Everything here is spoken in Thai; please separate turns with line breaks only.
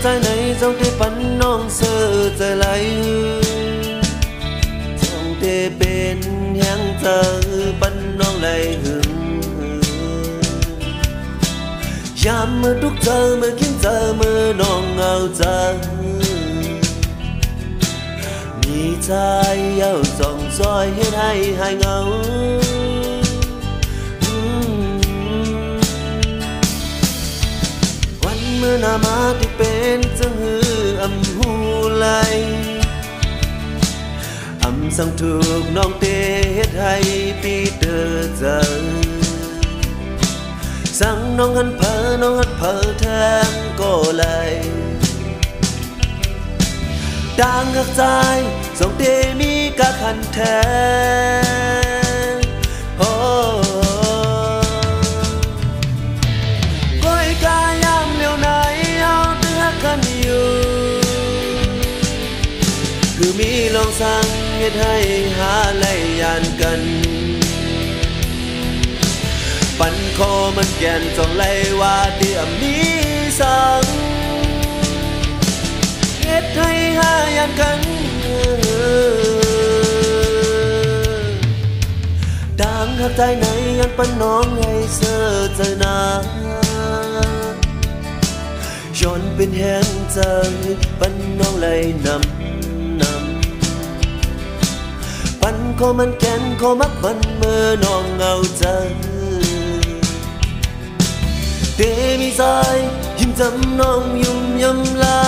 ใจในจงที่ปันน้องเสือใจไหลจงที่เป็นแห่งเธอปันน้องไหลหึงยามเมื่อทุกเจอเมื่อคิดเจอเมื่อน้องเหงาใจมีใจเย้าส่องซอยให้หายเหงาวันเมื่อหน้ามาที่เป็นจังหืออำหูไหลอำสั่งถูกน้องเตะเฮ็ดให้ปีเตอเจอสั่งน้องหันเผอน้องหันเผอแทนก็เลยดังหักใจส่งเตมีกะขันแทนโอ้ก้อยกายามเลี้ยวไหนเอาตึงหักกันอยู่คือมีลองสั่งเฮ็ดให้หาไล่ยานกันปันคอมันแก่นจองไล่ว่าเดียมมีสั่งเฮ็ดให้หายันกันดังหักใจไหนยันปันน้องให้เสือเจอหน้าย้อนเป็นแห่งใจปันน้องไล่นำปันคอมันแก่นคอมักมันเมื่อน้องเหงาใจเดมีใจยิ้มจำน้องยุ่มยำลา